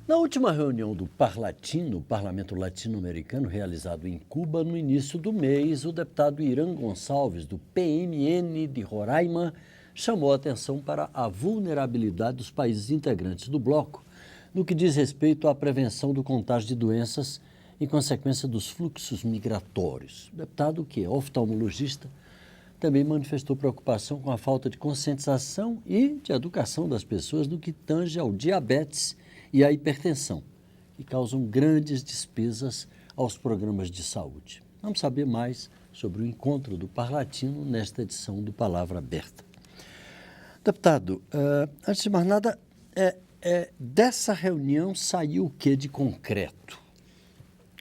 Na última reunião do Parlatino, Parlamento Latino-Americano, realizado em Cuba no início do mês, o deputado Irã Gonçalves, do PMN de Roraima, chamou a atenção para a vulnerabilidade dos países integrantes do bloco no que diz respeito à prevenção do contágio de doenças em consequência dos fluxos migratórios. O deputado, que é oftalmologista, também manifestou preocupação com a falta de conscientização e de educação das pessoas no que tange ao diabetes e à hipertensão, que causam grandes despesas aos programas de saúde. Vamos saber mais sobre o encontro do Parlatino nesta edição do Palavra Aberta. Deputado, antes de mais nada, dessa reunião saiu o que de concreto?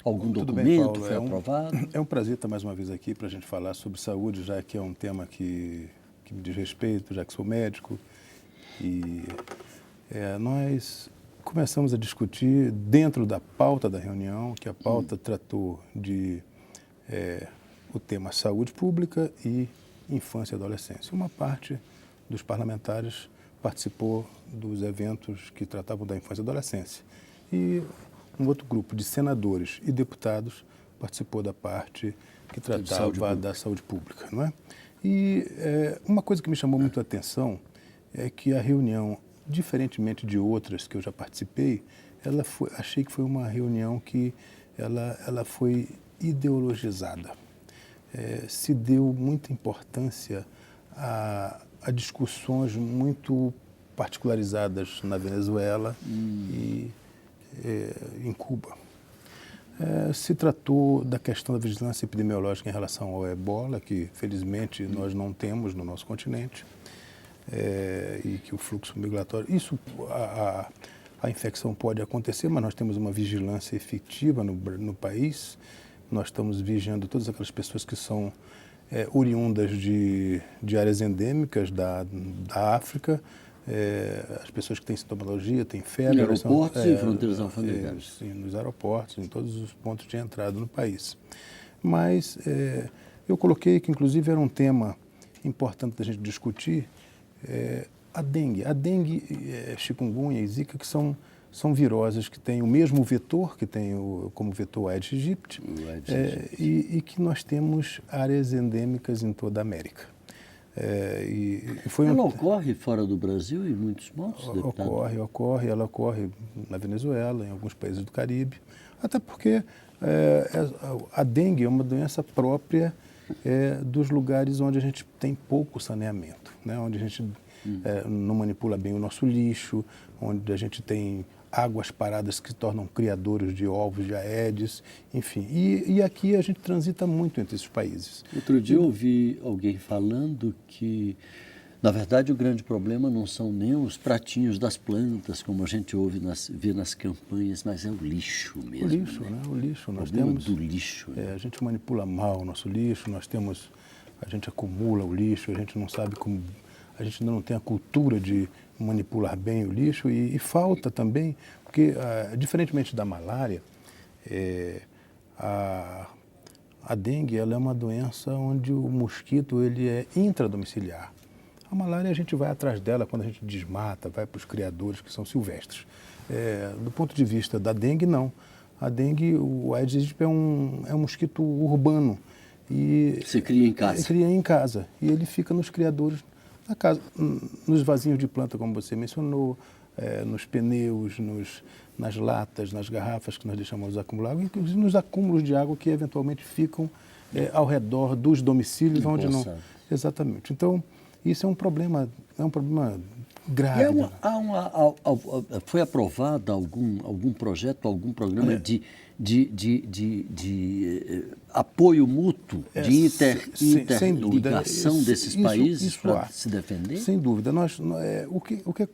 Algum Tudo documento bem, Paulo? foi aprovado? É um prazer estar mais uma vez aqui para a gente falar sobre saúde, já que é um tema que me diz respeito, já que sou médico. E nós começamos a discutir dentro da pauta da reunião, que a pauta tratou de o tema saúde pública e infância e adolescência. Uma parte dos parlamentares participou dos eventos que tratavam da infância e adolescência. E um outro grupo de senadores e deputados participou da parte que tratava da saúde pública, não é? E uma coisa que me chamou muito a atenção é que a reunião, diferentemente de outras que eu já participei, achei que foi uma reunião que ela foi ideologizada. Se deu muita importância a discussões muito particularizadas na Venezuela e em Cuba. Se tratou da questão da vigilância epidemiológica em relação ao ebola, que felizmente nós não temos no nosso continente, e que o fluxo migratório... A infecção pode acontecer, mas nós temos uma vigilância efetiva no país. Nós estamos vigiando todas aquelas pessoas que são oriundas de áreas endêmicas da África, as pessoas que têm sintomatologia, têm febre. Em aeroportos e fronteiras alfandegárias. Sim, nos aeroportos, em todos os pontos de entrada no país. Mas eu coloquei que, inclusive, era um tema importante da gente discutir, a dengue. A dengue, chikungunya e zika, que são viroses que têm o mesmo vetor, que tem como vetor o Aedes aegypti, e que nós temos áreas endêmicas em toda a América. Ela ocorre fora do Brasil em muitos pontos, deputado? Ela ocorre na Venezuela, em alguns países do Caribe, até porque a dengue é uma doença própria dos lugares onde a gente tem pouco saneamento, né? Onde a gente não manipula bem o nosso lixo, onde a gente tem águas paradas que se tornam criadouros de ovos de Aedes, enfim. E aqui a gente transita muito entre esses países. Outro dia eu ouvi alguém falando que, na verdade, o grande problema não são nem os pratinhos das plantas, como a gente vê nas campanhas, mas é o lixo mesmo. O lixo, né? O lixo. Nós temos do lixo. A gente manipula mal o nosso lixo, a gente acumula o lixo, a gente não sabe como... A gente ainda não tem a cultura de manipular bem o lixo e falta também, porque, diferentemente da malária, a dengue ela é uma doença onde o mosquito ele é intradomiciliar. A malária a gente vai atrás dela quando a gente desmata, vai para os criadores que são silvestres. Do ponto de vista da dengue, não. A dengue, o Aedes aegypti é um mosquito urbano. Você cria em casa? Cria em casa. E ele fica nos criadores na casa, nos vasinhos de planta, como você mencionou, nos pneus, nas latas, nas garrafas que nós deixamos acumular, inclusive nos acúmulos de água que eventualmente ficam ao redor dos domicílios, onde não... Exatamente. Então, isso é um problema grave. Foi aprovado algum projeto, algum programa de apoio mútuo, de interligação desses países para se defender? Sem dúvida.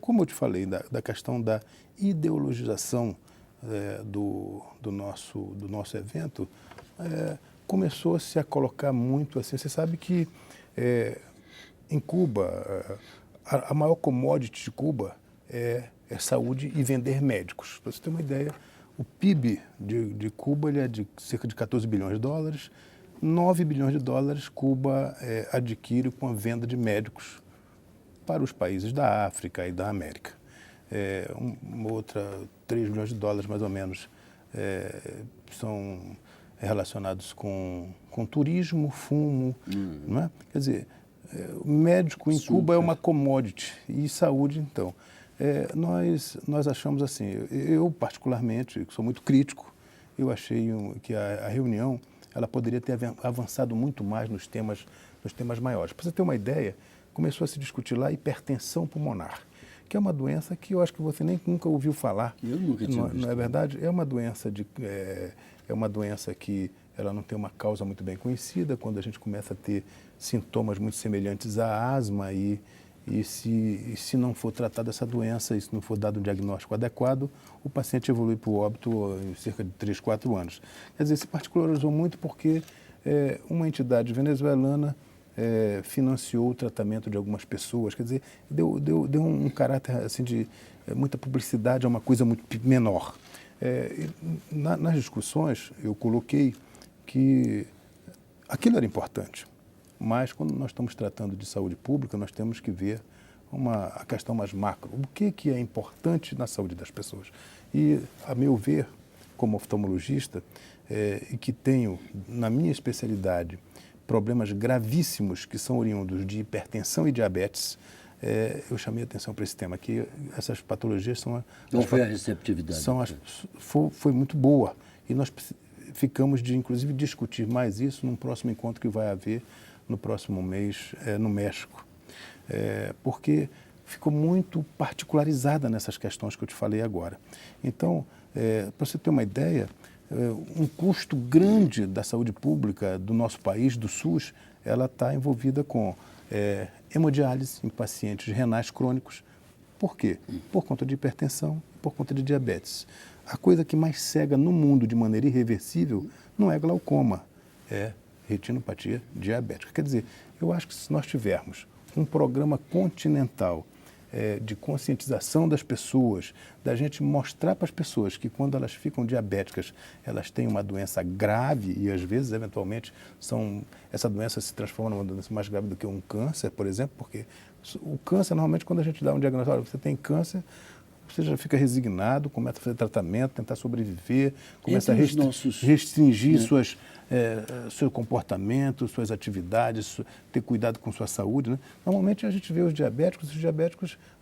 Como eu te falei, da questão da ideologização do nosso evento, começou-se a colocar muito assim. Você sabe que em Cuba, a maior commodity de Cuba é saúde e vender médicos. Para você ter uma ideia, o PIB de Cuba ele é de cerca de 14 bilhões de dólares. 9 bilhões de dólares Cuba adquire com a venda de médicos para os países da África e da América. uma outra 3 milhões de dólares, mais ou menos, são relacionados com turismo, fumo, não é? Quer dizer, o médico em Cuba é uma commodity e saúde, então. Nós achamos assim, eu particularmente, que sou muito crítico, eu achei que a reunião ela poderia ter avançado muito mais nos temas maiores. Para você ter uma ideia, começou a se discutir lá hipertensão pulmonar, que é uma doença que eu acho que você nem nunca ouviu falar. Eu nunca tinha visto. Não é verdade? É uma doença que ela não tem uma causa muito bem conhecida. Quando a gente começa a ter sintomas muito semelhantes à asma e se não for tratada essa doença e se não for dado um diagnóstico adequado, o paciente evolui para o óbito em cerca de 3, 4 anos. Quer dizer, se particularizou muito porque uma entidade venezuelana financiou o tratamento de algumas pessoas, quer dizer, deu um caráter assim, de muita publicidade a uma coisa muito menor. Nas discussões, eu coloquei que aquilo era importante, mas quando nós estamos tratando de saúde pública, nós temos que ver a questão mais macro. O que é importante na saúde das pessoas? E, a meu ver, como oftalmologista, e que tenho, na minha especialidade, problemas gravíssimos que são oriundos de hipertensão e diabetes, eu chamei a atenção para esse tema, que essas patologias são... Qual foi a receptividade? Foi muito boa. E nós ficamos de, inclusive, discutir mais isso num próximo encontro que vai haver no próximo mês no México. Porque ficou muito particularizada nessas questões que eu te falei agora. Então, para você ter uma ideia, um custo grande da saúde pública do nosso país, do SUS, ela está envolvida com hemodiálise em pacientes renais crônicos. Por quê? Por conta de hipertensão, por conta de diabetes. A coisa que mais cega no mundo de maneira irreversível não é glaucoma, é retinopatia diabética. Quer dizer, eu acho que se nós tivermos um programa continental de conscientização das pessoas, da gente mostrar para as pessoas que quando elas ficam diabéticas, elas têm uma doença grave e às vezes, eventualmente, essa doença se transforma numa doença mais grave do que um câncer, por exemplo, porque o câncer, normalmente, quando a gente dá um diagnóstico, olha, você tem câncer, você já fica resignado, começa a fazer tratamento, tentar sobreviver, começa a restringir seu comportamento, suas atividades, ter cuidado com sua saúde, né? Normalmente a gente vê os diabéticos,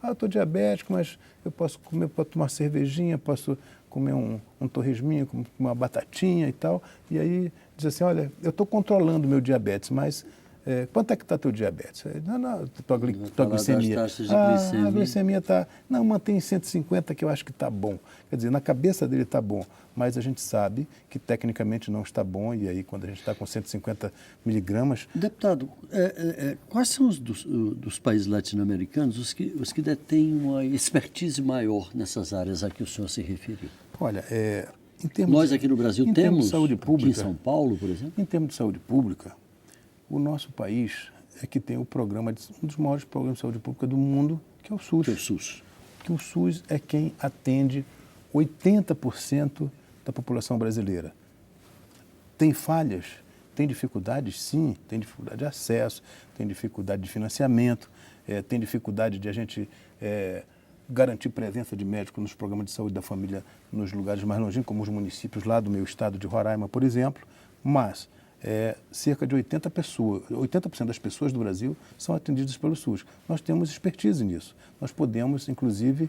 eu estou diabético, mas eu posso comer, posso tomar cervejinha, posso comer um torresminho, comer uma batatinha e tal, e aí diz assim, olha, eu estou controlando o meu diabetes, mas quanto é que está teu diabetes? Não, tua glicemia. A glicemia está... Não, mantém em 150 que eu acho que está bom. Quer dizer, na cabeça dele está bom, mas a gente sabe que tecnicamente não está bom e aí quando a gente está com 150 miligramas... Deputado, quais são os dos países latino-americanos os que detêm uma expertise maior nessas áreas a que o senhor se referiu? Olha, nós aqui no Brasil temos, saúde pública, aqui em São Paulo, por exemplo? Em termos de saúde pública, o nosso país é que tem um dos maiores programas de saúde pública do mundo, que é o SUS. Que o SUS é quem atende 80% da população brasileira. Tem falhas, tem dificuldades, sim, tem dificuldade de acesso, tem dificuldade de financiamento, tem dificuldade de a gente garantir presença de médico nos programas de saúde da família nos lugares mais longínquos, como os municípios lá do meu estado de Roraima, por exemplo, mas... cerca de 80% das pessoas do Brasil são atendidas pelo SUS. Nós temos expertise nisso. Nós podemos, inclusive,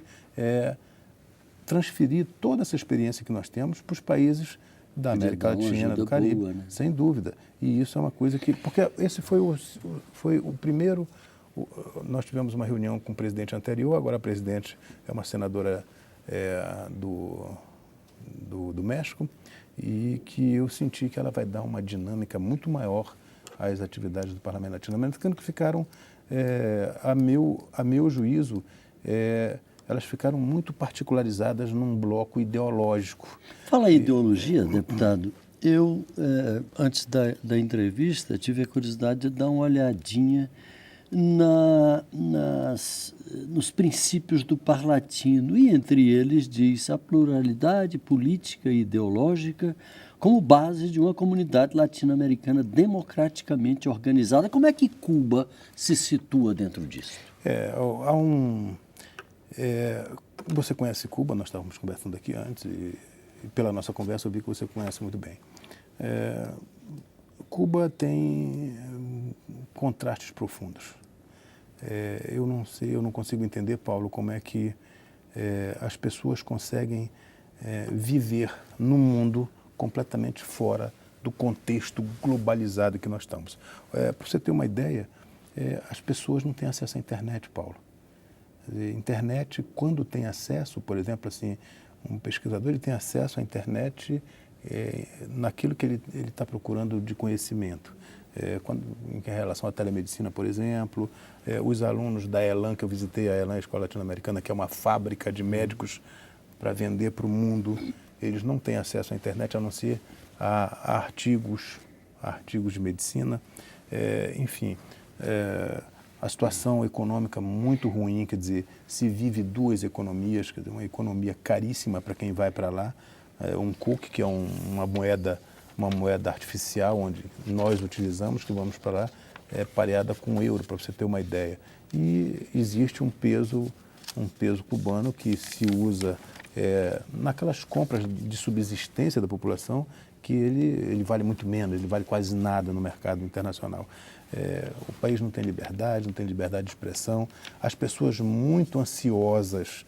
transferir toda essa experiência que nós temos para os países da América Latina, do Caribe, boa, né? Sem dúvida. E isso é uma coisa que... Porque esse foi o primeiro... Nós tivemos uma reunião com o presidente anterior, agora a presidente é uma senadora do México, e que eu senti que ela vai dar uma dinâmica muito maior às atividades do Parlamento Latino-Americano, que ficaram, a meu juízo, elas ficaram muito particularizadas num bloco ideológico. Fala em ideologia, deputado. Eu, antes da entrevista, tive a curiosidade de dar uma olhadinha nos princípios do Parlatino, e entre eles diz a pluralidade política e ideológica como base de uma comunidade latino-americana democraticamente organizada. Como é que Cuba se situa dentro disso? Você conhece Cuba, nós estávamos conversando aqui antes, e pela nossa conversa eu vi que você conhece muito bem. Cuba tem contrastes profundos. Eu não sei, eu não consigo entender, Paulo, como é que as pessoas conseguem viver num mundo completamente fora do contexto globalizado que nós estamos. Para você ter uma ideia, as pessoas não têm acesso à internet, Paulo. Internet, quando tem acesso, por exemplo, assim, um pesquisador ele tem acesso à internet naquilo que ele está procurando de conhecimento. Em relação à telemedicina, por exemplo, os alunos da ELAN, que eu visitei a ELAN, a Escola Latino-Americana, que é uma fábrica de médicos para vender para o mundo, eles não têm acesso à internet a não ser a artigos de medicina, enfim. A situação econômica muito ruim, quer dizer, se vive duas economias, quer dizer, uma economia caríssima para quem vai para lá, um cook, que é uma moeda artificial, onde nós utilizamos, que vamos para lá, pareada com o euro, para você ter uma ideia. E existe um peso cubano que se usa naquelas compras de subsistência da população, que ele vale muito menos, ele vale quase nada no mercado internacional. O país não tem liberdade de expressão, as pessoas muito ansiosas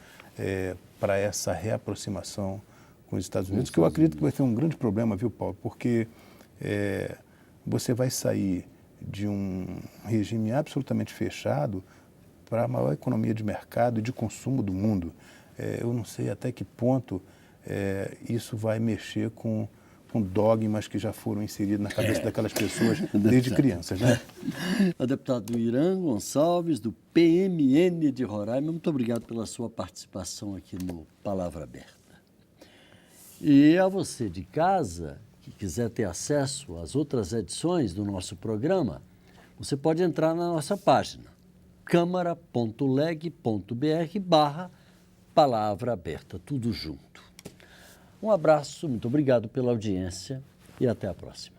para essa reaproximação com os Estados Unidos, que eu acredito que vai ser um grande problema, viu, Paulo? Porque você vai sair de um regime absolutamente fechado para a maior economia de mercado e de consumo do mundo. Eu não sei até que ponto isso vai mexer com dogmas que já foram inseridos na cabeça daquelas pessoas desde crianças, né? O deputado Irã Gonçalves, do PMN de Roraima, muito obrigado pela sua participação aqui no Palavra Aberta. E a você de casa, que quiser ter acesso às outras edições do nosso programa, você pode entrar na nossa página, câmara.leg.br/Palavra Aberta, tudo junto. Um abraço, muito obrigado pela audiência e até a próxima.